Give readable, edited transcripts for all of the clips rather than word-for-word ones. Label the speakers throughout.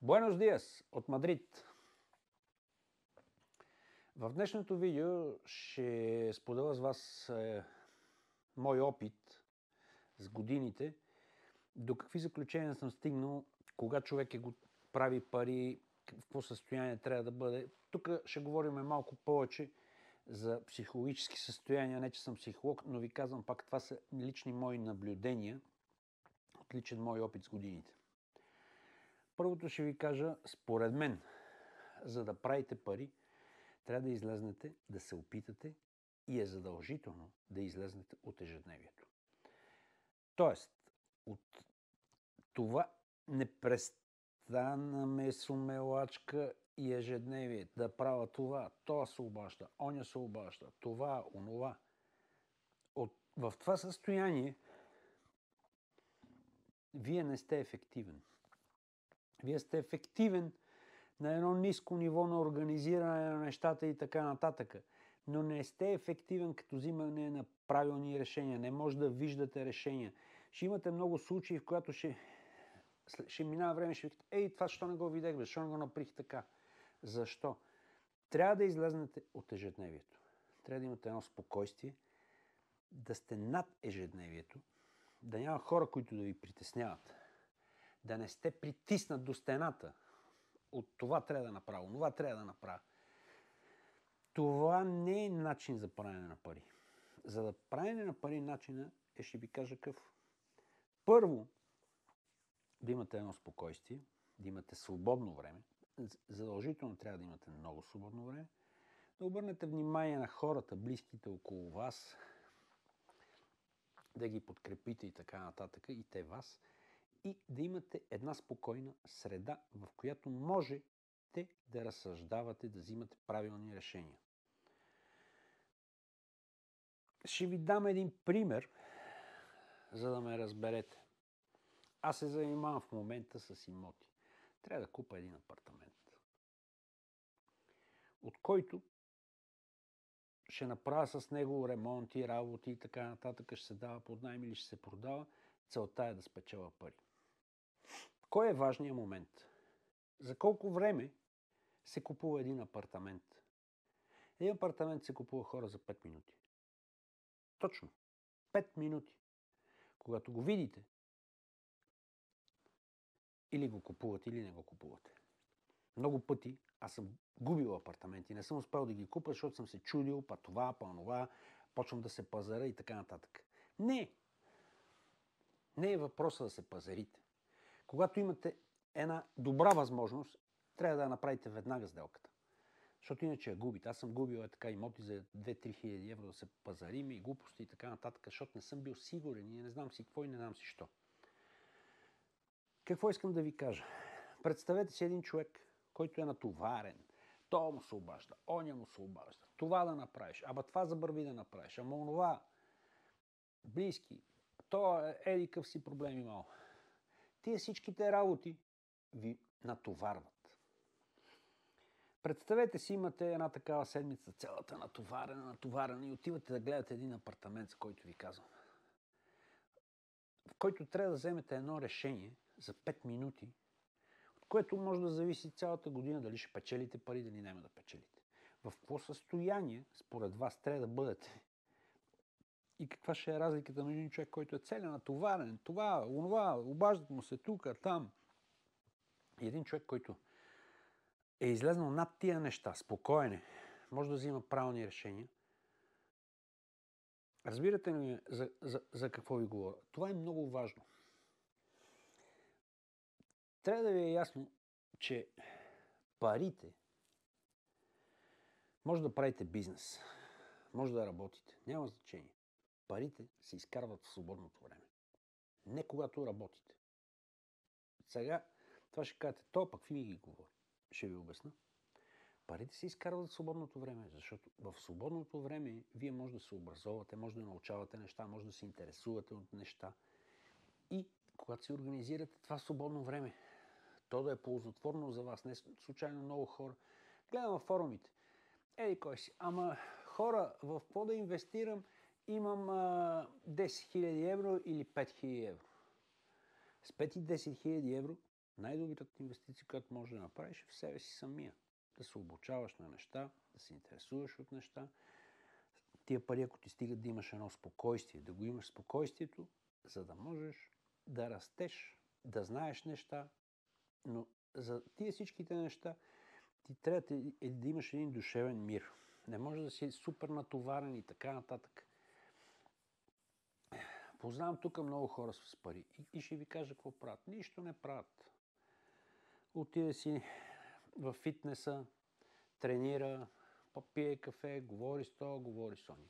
Speaker 1: Буенос диас от Мадрид! В днешното видео ще споделя с вас мой опит с годините, до какви заключения съм стигнал, кога човек прави пари, в какво състояние трябва да бъде. Тук ще говорим малко повече за психологически състояния, не че съм психолог, но ви казвам пак, това са лични мои наблюдения, отличен мой опит с годините. Първото ще ви кажа, според мен, за да правите пари, трябва да излезнете, да се опитате и е задължително да излезнете от ежедневието. Тоест, от това непрестанна сумелачка и ежедневие, да правя това, това се обажда, оня се обажда, това, онова. В това състояние вие не сте ефективен. Вие сте ефективен на едно ниско ниво на организиране на нещата и така нататък. Но не сте ефективен като взимане на правилни решения. Не може да виждате решения. Ще имате много случаи, в които ще минава време и ще викате, ей, това защо не го видях, защо не го направих така? Защо? Трябва да излезнете от ежедневието. Трябва да имате едно спокойствие, да сте над ежедневието, да няма хора, които да ви притесняват, да не сте притиснат до стената. От това трябва да направя, това трябва да направя. Това не е начин за правене на пари. За да правене на пари начина ще ви кажа какъв. Първо, да имате едно спокойствие, да имате свободно време. Задължително трябва да имате много свободно време. Да обърнете внимание на хората, близките около вас, да ги подкрепите и така нататък, и те вас. И да имате една спокойна среда, в която можете да разсъждавате, да взимате правилни решения. Ще ви дам един пример, за да ме разберете. Аз се занимавам в момента с имоти. Трябва да купя един апартамент, от който ще направя с него ремонти, работи и така нататък, ще се дава под наем или ще се продава. Целта е да спечеля пари. Кой е важният момент? За колко време се купува един апартамент? Един апартамент се купува, хора, за 5 минути. Точно. 5 минути. Когато го видите, или го купувате, или не го купувате. Много пъти аз съм губил апартаменти. Не съм успял да ги купя, защото съм се чудил, па това, па онова, почвам да се пазара и така нататък. Не е въпроса да се пазарите. Когато имате една добра възможност, трябва да я направите веднага сделката. Защото иначе я губите. Аз съм губил така имоти за 2-3 хиляди евро да се пазарим и глупости и така нататък, защото не съм бил сигурен и не знам си какво и не знам си що. Какво искам да ви кажа? Представете си един човек, който е натоварен. То му се обажда, оня му се обажда. Това да направиш, това забърви да направиш, онова. Близки. То еди къв си проблем имал. Тия всичките работи ви натоварват. Представете си, имате една такава седмица, цялата натоварена и отивате да гледате един апартамент, за който ви казвам. В който трябва да вземете едно решение за 5 минути, от което може да зависи цялата година дали ще печелите пари, дали няма да печелите. В какво състояние според вас трябва да бъдете и каква ще е разликата на един човек, който е целен натоварен, това, онова, обаждат му се тук, там. И един човек, който е излезнал над тия неща, спокоен е, може да взима правилни решения. Разбирате ли за какво ви говоря? Това е много важно. Трябва да ви е ясно, че парите, може да правите бизнес, може да работите, няма значение. Парите се изкарват в свободното време. Не когато работите. Сега това ще кажете, то пък ви ги говори. Ще ви обясна. Парите се изкарват в свободното време, защото в свободното време вие може да се образовате, може да научавате неща, може да се интересувате от неща. И когато си организирате това свободно време, то да е ползотворно за вас, не случайно много хора. Гледам във форумите. Кой си? Хора, в какво да инвестирам имам 10 000 евро или 5 000 евро. С 5 и 10 000 евро най-добрата инвестиция, която можеш да направиш е в себе си самия. Да се обучаваш на неща, да се интересуваш от неща. Тия пари, ако ти стигат да имаш едно спокойствие, да го имаш спокойствието, за да можеш да растеш, да знаеш неща, но за тия всичките неща ти трябва да имаш един душевен мир. Не може да си супер натоварен и така нататък. Познавам тук много хора с пари и ще ви кажа какво правят. Нищо не правят. Отиде си в фитнеса, тренира, пие кафе, говори с това, говори с ония.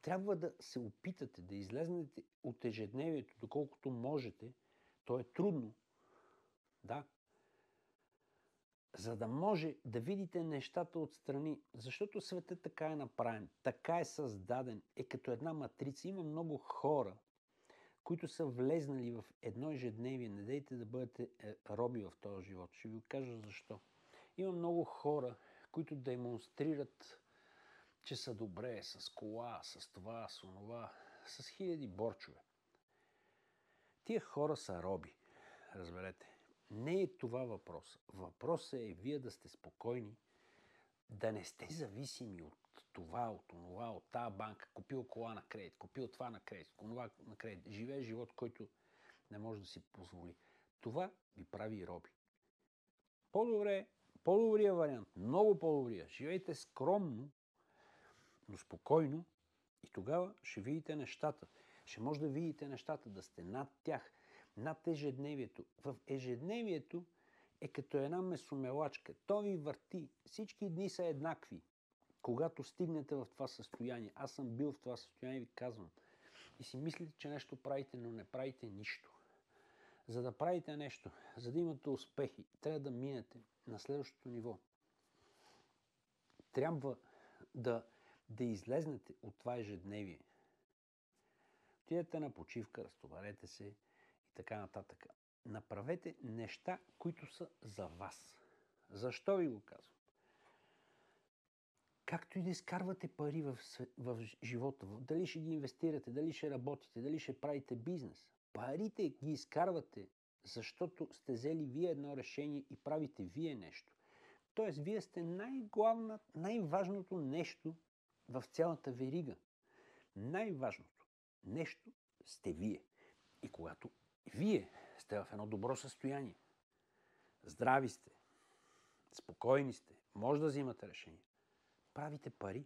Speaker 1: Трябва да се опитате да излезнете от ежедневието, доколкото можете. То е трудно. Да. За да може да видите нещата отстрани. Защото светът така е направен, така е създаден, е като една матрица. Има много хора, които са влезнали в едно ежедневие. Не дейте да бъдете роби в този живот. Ще ви кажа защо. Има много хора, които демонстрират, че са добре с кола, с това, с онова, с хиляди борчове. Тия хора са роби. Разберете. Не е това въпрос. Въпросът е вие да сте спокойни, да не сте зависими от това, от онова, от тази банка. Купил кола на кредит, купил това на кредит, онова на кредит. Живее живот, който не може да си позволи. Това ви прави роби. По-добрия вариант, много по-добрия. Живейте скромно, но спокойно и тогава ще видите нещата. Ще може да видите нещата, да сте над тях, над ежедневието. В ежедневието е като една месомелачка. То ви върти. Всички дни са еднакви. Когато стигнете в това състояние, аз съм бил в това състояние и ви казвам, и си мислите, че нещо правите, но не правите нищо. За да правите нещо, за да имате успехи, трябва да минете на следващото ниво. Трябва да излезнете от това ежедневие. Отидете на почивка, разтоварете се и така нататък. Направете неща, които са за вас. Защо ви го казвам? Както и да изкарвате пари в живота, дали ще ги инвестирате, дали ще работите, дали ще правите бизнес, парите ги изкарвате, защото сте взели вие едно решение и правите вие нещо. Тоест, вие сте най-важното нещо в цялата верига. Най-важното нещо сте вие. И когато вие сте в едно добро състояние, здрави сте, спокойни сте, може да взимате решение, правите пари,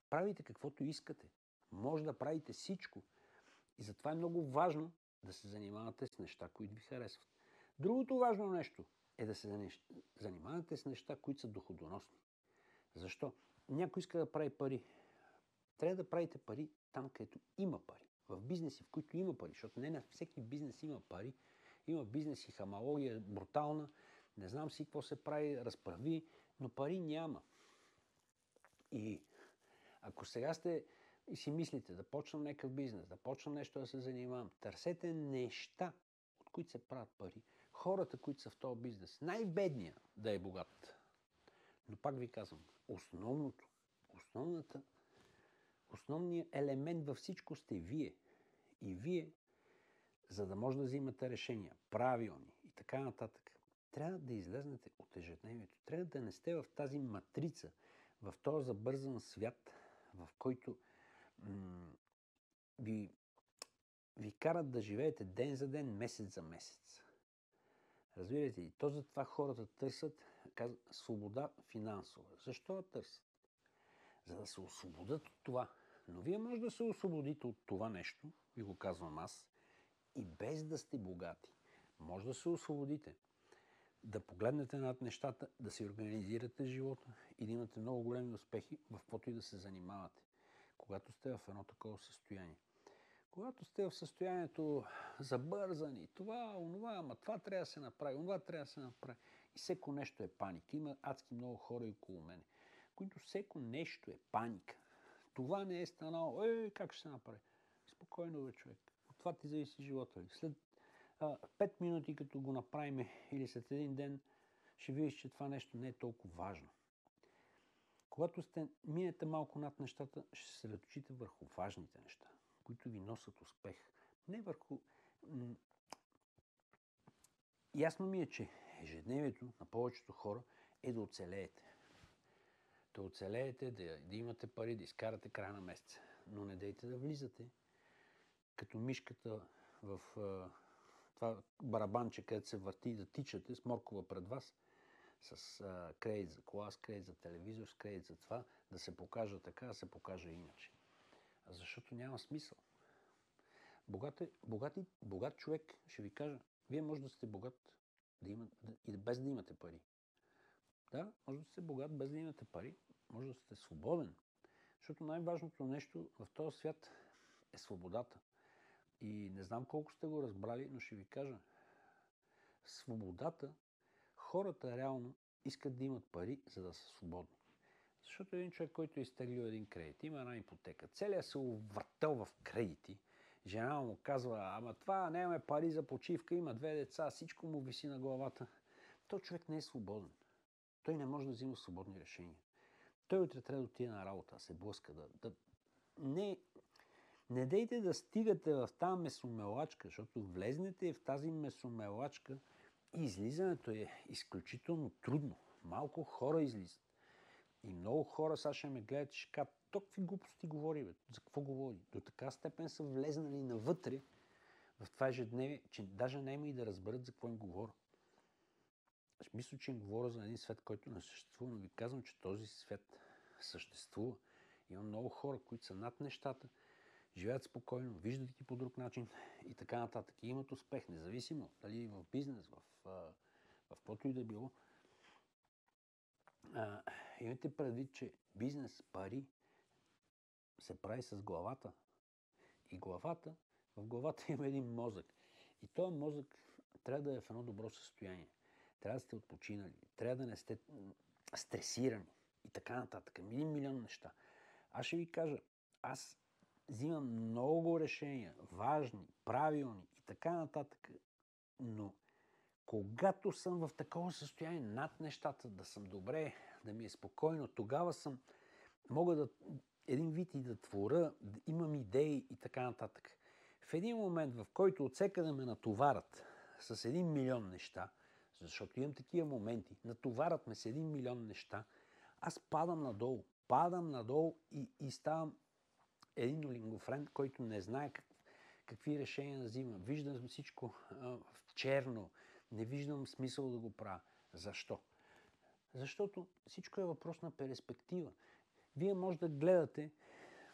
Speaker 1: правите каквото искате, може да правите всичко. И затова е много важно да се занимавате с неща, които ви харесват. Другото важно нещо е да се занимавате с неща, които са доходоносни. Защо? Някой иска да прави пари. Трябва да правите пари там, където има пари. В бизнеси, в които има пари, защото не на всеки бизнес има пари. Има бизнес и хамалогия брутална. Не знам си какво се прави, разправи, но пари няма. И ако сега сте и си мислите да почнам някакъв бизнес, да почнам нещо да се занимавам, търсете неща, от които се правят пари. Хората, които са в този бизнес, най-бедния да е богат. Но пак ви казвам, основният елемент във всичко сте вие. И вие, за да може да взимате решения, правилни и така нататък, трябва да излезнете от ежедневието. Трябва да не сте в тази матрица, в този забързан свят, в който ви карат да живеете ден за ден, месец за месец. Разбирате ли? То затова хората търсят свобода финансова. Защо я търсят? За да се освободят от това. Но вие може да се освободите от това нещо, ви го казвам аз, и без да сте богати. Може да се освободите. Да погледнете над нещата, да си организирате живота и да имате много големи успехи в каквото и да се занимавате. Когато сте в едно такова състояние. Когато сте в състоянието забързани, това, онова, ама това трябва да се направи, онова трябва да се направи. И всеко нещо е паника. Има адски много хора около мене, които всеко нещо е паника. Това не е станало. Как ще се направи? Спокойно, бе, човек. От това ти зависи живота ви. След 5 минути, като го направим, или след един ден, ще видиш, че това нещо не е толкова важно. Когато минете малко над нещата, ще се съсредоточите върху важните неща, които ви носят успех. Не върху... Ясно ми е, че ежедневието на повечето хора е да оцелеете. Да оцелеете, да имате пари, да изкарате края на месеца. Но не дейте да влизате като мишката в това барабанче, където се върти и да тичате с моркова пред вас, с кредит за кола, с кредит за телевизор, с кредит за това, да се покажа така, да се покажа иначе. Защото няма смисъл. Богат човек, ще ви кажа, вие може да сте богат и без да имате пари. Да, може да сте богат без да имате пари, може да сте свободен. Защото най-важното нещо в този свят е свободата. И не знам колко сте го разбрали, но ще ви кажа. Свободата, хората реално искат да имат пари, за да са свободни. Защото един човек, който е изтеглил един кредит, има една ипотека, целият се увъртел в кредити, жена му казва, ама това нямаме пари за почивка, има 2 деца, всичко му виси на главата. Той човек не е свободен. Той не може да взима свободни решения. Той утре трябва да отиде на работа, да се блъска, Не дейте да стигате в тази месомелачка, защото влезнете в тази месомелачка и излизането е изключително трудно. Малко хора излизат. И много хора сега ще ме гледат и ще кажат, то какви глупости говори, бе? За какво говори? До така степен са влезнали навътре в това ежедневие, че даже няма и да разберат за какво им говоря. Аз мисля, че им говоря за един свят, който не съществува, но ви казвам, че този свят съществува. Има много хора, които са над нещата, живеят спокойно, виждат ги по друг начин и така нататък. И имат успех, независимо дали в бизнес, в каквото и да било. Имайте предвид, че бизнес, пари се прави с главата. И в главата има един мозък. И този мозък трябва да е в едно добро състояние. Трябва да сте отпочинали, трябва да не сте стресирани и така нататък. 1 милион неща. Аз ще ви кажа, аз взимам много решения, важни, правилни и така нататък, но когато съм в такова състояние над нещата, да съм добре, да ми е спокойно, тогава мога да един вид и да творя, да имам идеи и така нататък. В един момент, в който отсека да ме натоварят с 1 милион неща, защото имам такива моменти, натоварят ме с 1 милион неща, аз падам надолу и ставам един олигофрен, който не знае какви решения да взима. Виждам всичко в черно, не виждам смисъл да го правя. Защо? Защото всичко е въпрос на перспектива. Вие може да гледате,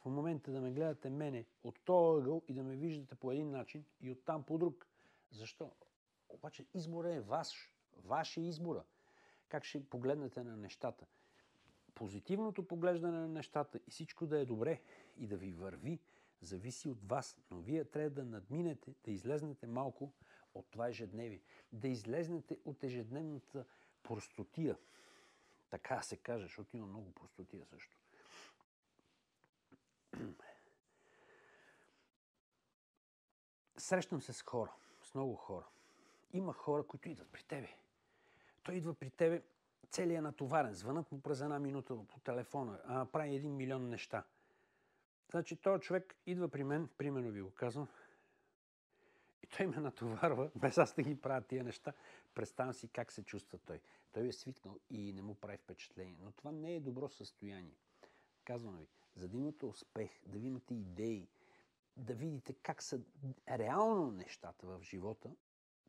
Speaker 1: в момента да ме гледате мене от този ъгъл и да ме виждате по един начин и оттам по друг. Защо? Обаче изборът е ваш. Ваш е избора. Как ще погледнете на нещата? Позитивното поглеждане на нещата и всичко да е добре и да ви върви, зависи от вас. Но вие трябва да надминете, да излезнете малко от това ежедневие. Да излезнете от ежедневната простотия. Така се каже, защото има много простотия също. Срещам се с хора, с много хора. Има хора, които идват при тебе. Той идва при тебе, целият натоварен. Звънат му през 1 минута по телефона, прави 1 милион неща. Значи този човек идва при мен, примерно ви го казвам, и той ме натоварва, без аз да ги правя тия неща. Представям си как се чувства той. Той е свикнал и не му прави впечатление. Но това не е добро състояние. Казвам ви, за да имате успех, да ви имате идеи, да видите как са реално нещата в живота,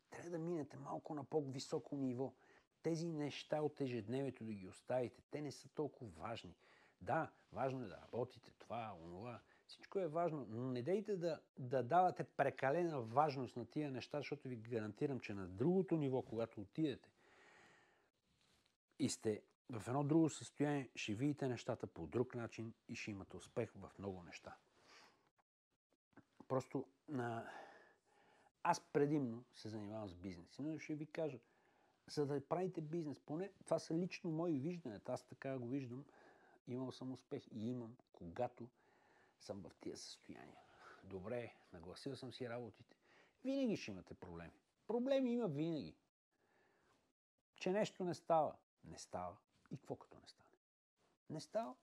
Speaker 1: трябва да минете малко на по-високо ниво. Тези неща от ежедневието да ги оставите, те не са толкова важни. Да, важно е да работите, това, онова, всичко е важно, но не дейте да давате прекалена важност на тия неща, защото ви гарантирам, че на другото ниво, когато отидете и сте в едно друго състояние, ще видите нещата по друг начин и ще имате успех в много неща. Просто аз предимно се занимавам с бизнес. Но ще ви кажа, за да правите бизнес, поне това са лично мои виждания. Аз така го виждам. Имал съм успех и имам, когато съм в тия състояния. Добре, нагласил съм си работите. Винаги ще имате проблеми. Проблеми има винаги. Че нещо не става. Не става. И какво като не стане? Не става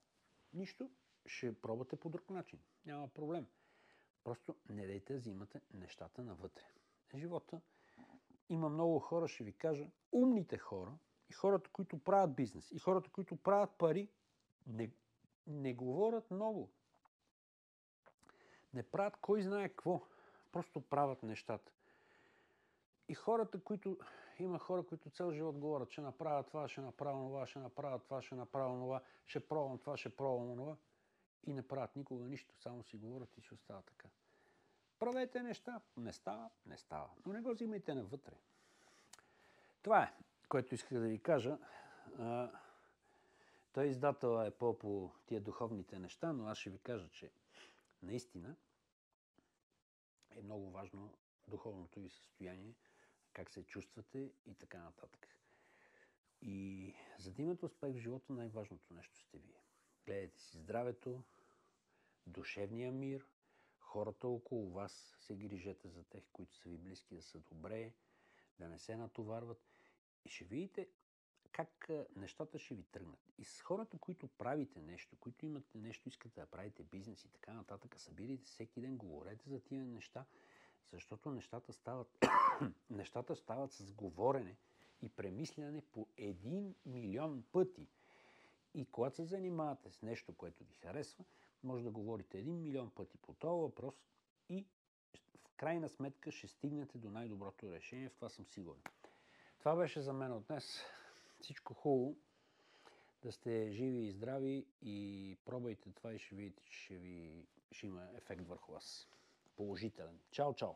Speaker 1: нищо, ще пробвате по друг начин. Няма проблем. Просто не дайте да взимате нещата навътре. Живота има много хора, ще ви кажа, умните хора и хората, които правят бизнес, и хората, които правят пари, не говорят много. Не правят кой знае какво. Просто правят нещата. И има хора, които цял живот говорят, ще направя това, ще направя това, ще направя това, ще направя това, ще пробвам това, ще пробвам това. И не правят никога нищо, само си говорят и ще остава така. Правете неща, не става, не става. Но не го взимайте навътре. Това е, което исках да ви кажа. Той издател е по тия духовните неща, но аз ще ви кажа, че наистина е много важно духовното ви състояние, как се чувствате и така нататък. И за да имате успех в живота, най-важното нещо сте вие. Гледайте си здравето, душевния мир, хората около вас, се грижете за тях, които са ви близки, да са добре, да не се натоварват. И ще видите как нещата ще ви тръгнат. И с хората, които правите нещо, които имате нещо, искате да правите бизнес и така нататък, събирайте всеки ден, говорете за тия неща, защото нещата стават с говорене и премисляне по 1 милион пъти. И когато се занимавате с нещо, което ви харесва, може да говорите 1 милион пъти по този въпрос и в крайна сметка ще стигнете до най-доброто решение. В това съм сигурен. Това беше за мен от днес. Всичко хубаво. Да сте живи и здрави и пробвайте това и ще видите, че ще има ефект върху вас. Положителен. Чао, чао!